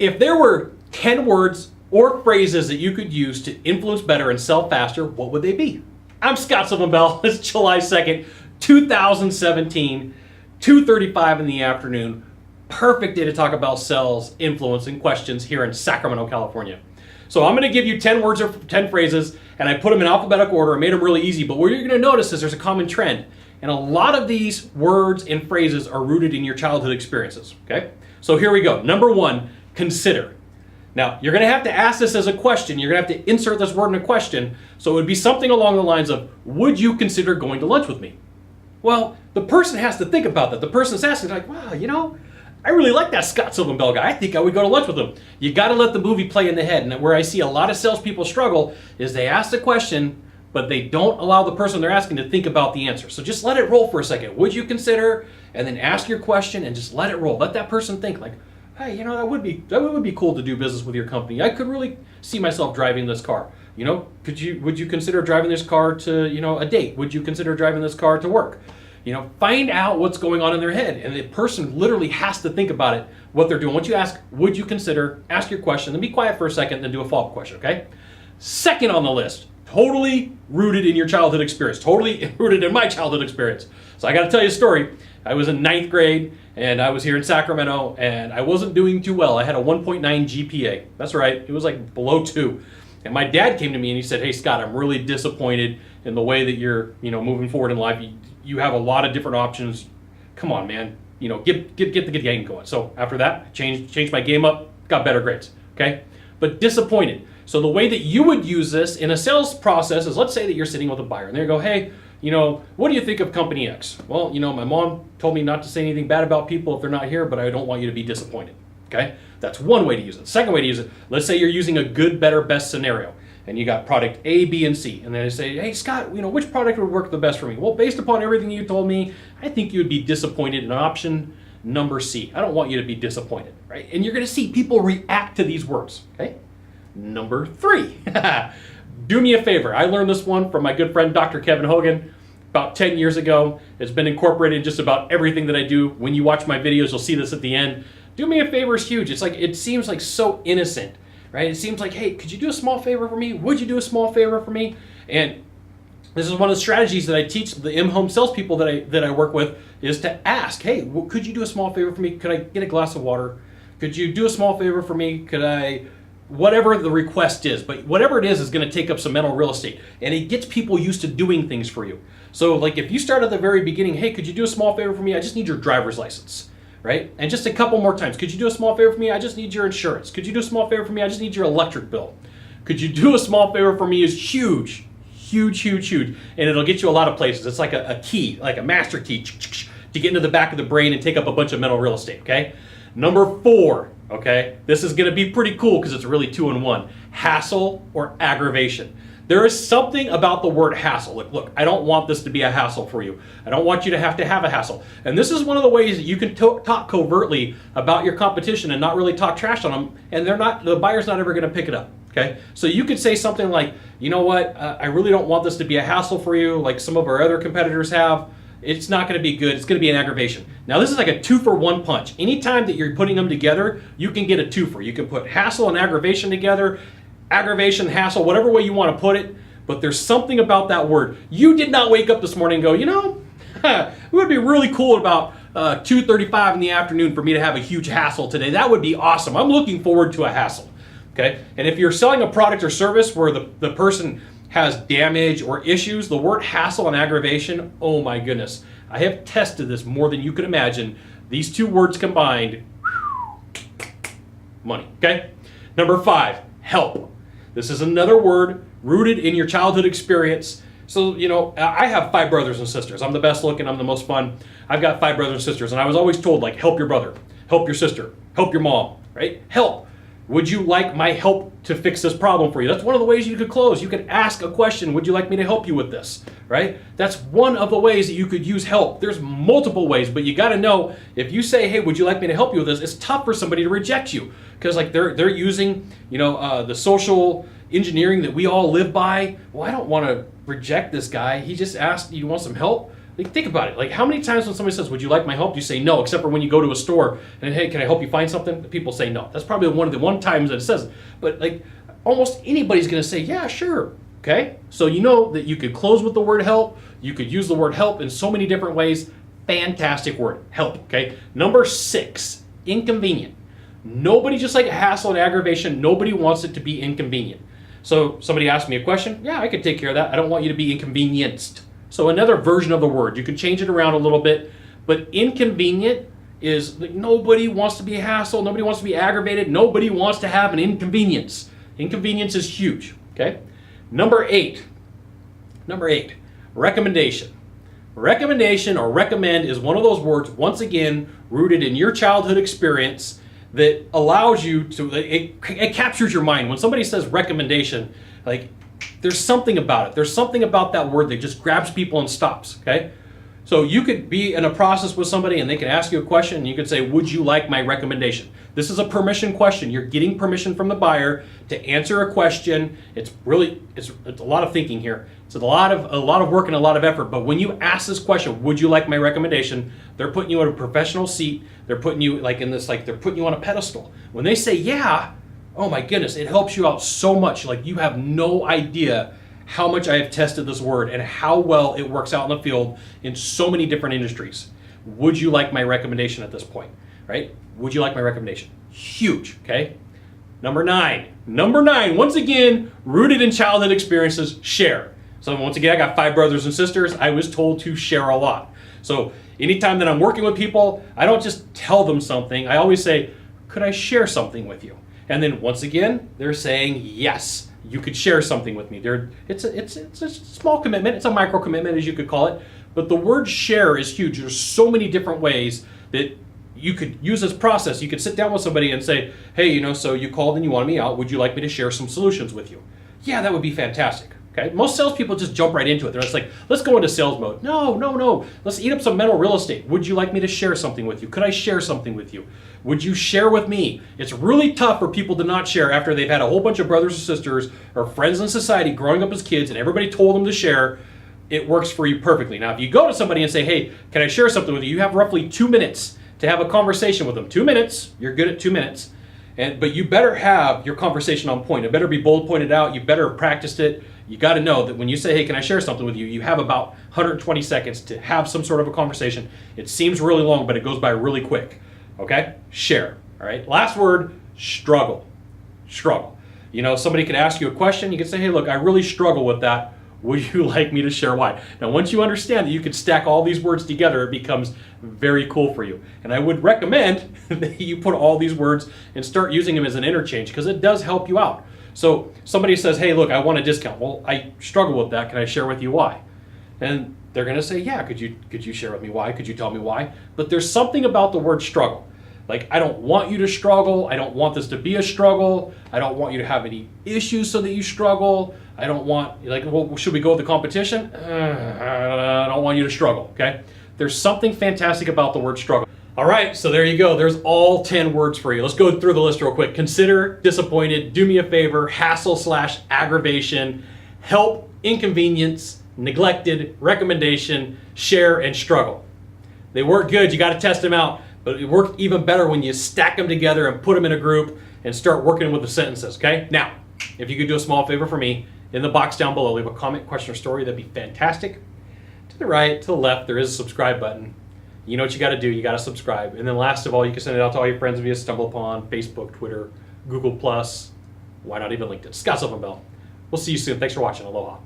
If there were 10 words or phrases that you could use to influence better and sell faster, what would they be? I'm Scott Sylvan Bell. It's July 2nd, 2017, 2:35 in the afternoon. Perfect day to talk about sales, influence, and questions here in Sacramento, California. So I'm going to give you 10 words or 10 phrases, and I put them in alphabetical order. I made them really easy, but what you're going to notice is there's a common trend. And a lot of these words and phrases are rooted in your childhood experiences, okay? So here we go. Number one, consider. Now, you're going to have to ask this as a question. You're going to have to insert this word in a question. So it would be something along the lines of, would you consider going to lunch with me? Well, the person has to think about that. The person's asking, like, wow, you know, I really like that Scott Sylvan Bell guy. I think I would go to lunch with him. You got to let the movie play in the head. And where I see a lot of salespeople struggle is they ask the question, but they don't allow the person they're asking to think about the answer. So just let it roll for a second. Would you consider? And then ask your question and just let it roll. Let that person think like, hey, you know, that would be cool to do business with your company. I could really see myself driving this car. You know, would you consider driving this car to, you know, a date? Would you consider driving this car to work? You know, find out what's going on in their head. And the person literally has to think about it, what they're doing. Once you ask, would you consider, ask your question, then be quiet for a second, then do a follow-up question, okay? Second on the list, totally rooted in your childhood experience, totally rooted in my childhood experience. So I got to tell you a story. I was in 9th grade, and I was here in Sacramento, and I wasn't doing too well. I had a 1.9 GPA. That's right. It was like below 2. And my dad came to me and he said, hey, Scott, I'm really disappointed in the way that you're, you know, moving forward in life. You have a lot of different options. Come on, man. You know, get the game going. So after that, changed my game up, got better grades, okay? But disappointed. So the way that you would use this in a sales process is, let's say that you're sitting with a buyer and they go, hey, you know, what do you think of company X? Well, you know, my mom told me not to say anything bad about people if they're not here, but I don't want you to be disappointed, okay? That's one way to use it. The second way to use it, let's say you're using a good, better, best scenario, and you got product A, B, and C, and then they say, hey, Scott, you know, which product would work the best for me? Well, based upon everything you told me, I think you would be disappointed in option number C. I don't want you to be disappointed, right? And you're going to see people react to these words, okay? Number 3, do me a favor. I learned this one from my good friend, Dr. Kevin Hogan, about 10 years ago. It's been incorporated in just about everything that I do. When you watch my videos, you'll see this at the end. Do me a favor is huge. It's like, it seems like so innocent, right? It seems like, hey, could you do a small favor for me? Would you do a small favor for me? And this is one of the strategies that I teach the in-home salespeople that I work with, is to ask, hey, could you do a small favor for me? Could I get a glass of water? Could you do a small favor for me? Could I, whatever the request is, but whatever it is going to take up some mental real estate. And it gets people used to doing things for you. So like if you start at the very beginning, hey, could you do a small favor for me? I just need your driver's license. Right? And just a couple more times. Could you do a small favor for me? I just need your insurance. Could you do a small favor for me? I just need your electric bill. Could you do a small favor for me is huge. Huge, huge, huge. And it'll get you a lot of places. It's like a key, like a master key to get into the back of the brain and take up a bunch of mental real estate, okay? Number 4, okay? This is going to be pretty cool because it's really 2 in 1. Hassle or aggravation. There is something about the word hassle. Look, I don't want this to be a hassle for you. I don't want you to have a hassle. And this is one of the ways that you can talk covertly about your competition and not really talk trash on them, and the buyer's not ever going to pick it up, okay? So you could say something like, you know what, I really don't want this to be a hassle for you like some of our other competitors have. It's not going to be good. It's going to be an aggravation. Now, this is like a 2-for-1 punch. Anytime that you're putting them together, you can get a 2-for. You can put hassle and aggravation together, aggravation, hassle, whatever way you want to put it, but there's something about that word. You did not wake up this morning and go, you know, it would be really cool about 2:35 in the afternoon for me to have a huge hassle today. That would be awesome. I'm looking forward to a hassle, okay? And if you're selling a product or service where the person has damage or issues, the word hassle and aggravation, oh my goodness. I have tested this more than you can imagine. These 2 words combined, money, okay? Number 5, help. This is another word rooted in your childhood experience. So, you know, I have 5 brothers and sisters. I'm the best looking, I'm the most fun. I've got 5 brothers and sisters, and I was always told, like, help your brother, help your sister, help your mom, right? Help. Would you like my help to fix this problem for you? That's one of the ways you could close. You could ask a question, would you like me to help you with this, right? That's one of the ways that you could use help. There's multiple ways, but you got to know, if you say, hey, would you like me to help you with this, it's tough for somebody to reject you, because like they're using, you know, the social engineering that we all live by. Well, I don't want to reject this guy. He just asked, you want some help? Like, think about it. Like, how many times when somebody says, would you like my help? You say no, except for when you go to a store and, hey, can I help you find something? People say no. That's probably one of the one times that it says it. But like, almost anybody's going to say, yeah, sure. Okay? So you know that you could close with the word help. You could use the word help in so many different ways. Fantastic word, help. Okay? Number 6, inconvenient. Nobody, just like hassle and aggravation, nobody wants it to be inconvenient. So somebody asked me a question. Yeah, I could take care of that. I don't want you to be inconvenienced. So another version of the word. You can change it around a little bit, but inconvenient is like nobody wants to be hassled, nobody wants to be aggravated, nobody wants to have an inconvenience. Inconvenience is huge, okay? Number 8, recommendation. Recommendation or recommend is one of those words, once again, rooted in your childhood experience that allows you to, it captures your mind. When somebody says recommendation, like, there's something about it. There's something about that word that just grabs people and stops, okay? So you could be in a process with somebody and they can ask you a question and you could say, would you like my recommendation? This is a permission question. You're getting permission from the buyer to answer a question. It's a lot of thinking here. It's a lot of work and a lot of effort. But when you ask this question, would you like my recommendation? They're putting you in a professional seat. They're putting you like in this, like they're putting you on a pedestal. When they say yeah, oh my goodness, it helps you out so much. Like, you have no idea how much I have tested this word and how well it works out in the field in so many different industries. Would you like my recommendation at this point, right? Would you like my recommendation? Huge, okay? Number 9, once again, rooted in childhood experiences, share. So once again, I got 5 brothers and sisters. I was told to share a lot. So anytime that I'm working with people, I don't just tell them something. I always say, could I share something with you? And then once again, they're saying, yes, you could share something with me. It's a small commitment. It's a micro commitment, as you could call it. But the word share is huge. There's so many different ways that you could use this process. You could sit down with somebody and say, hey, so you called and you wanted me out. Would you like me to share some solutions with you? Yeah, that would be fantastic. Okay? Most salespeople just jump right into it. They're just like, let's go into sales mode. No. Let's eat up some mental real estate. Would you like me to share something with you? Could I share something with you? Would you share with me? It's really tough for people to not share after they've had a whole bunch of brothers or sisters or friends in society growing up as kids and everybody told them to share. It works for you perfectly. Now, if you go to somebody and say, hey, can I share something with you? You have roughly 2 minutes to have a conversation with them. 2 minutes. You're good at 2 minutes. But you better have your conversation on point. It better be bold pointed out. You better have practiced it. You got to know that when you say, hey, can I share something with you? You have about 120 seconds to have some sort of a conversation. It seems really long, but it goes by really quick. Okay? Share. All right? Last word, struggle. Struggle. Somebody could ask you a question. You could say, hey, look, I really struggle with that. Would you like me to share why? Now, once you understand that you can stack all these words together, it becomes very cool for you. And I would recommend that you put all these words and start using them as an interchange because it does help you out. So somebody says, hey, look, I want a discount. Well, I struggle with that. Can I share with you why? And they're going to say, yeah, could you share with me why? Could you tell me why? But there's something about the word struggle. Like, I don't want you to struggle. I don't want this to be a struggle. I don't want you to have any issues so that you struggle. I don't want, well, should we go with the competition? I don't want you to struggle, okay? There's something fantastic about the word struggle. All right, so there you go. There's all 10 words for you. Let's go through the list real quick. Consider, disappointed, do me a favor, hassle/aggravation, help, inconvenience, neglected, recommendation, share, and struggle. They work good. You got to test them out. But it worked even better when you stack them together and put them in a group and start working with the sentences, okay? Now, if you could do a small favor for me, in the box down below, leave a comment, question, or story. That'd be fantastic. To the right, to the left, there is a subscribe button. You know what you got to do. You got to subscribe. And then last of all, you can send it out to all your friends via StumbleUpon, Facebook, Twitter, Google+. Why not even LinkedIn? Scott Sylvan Bell. We'll see you soon. Thanks for watching. Aloha.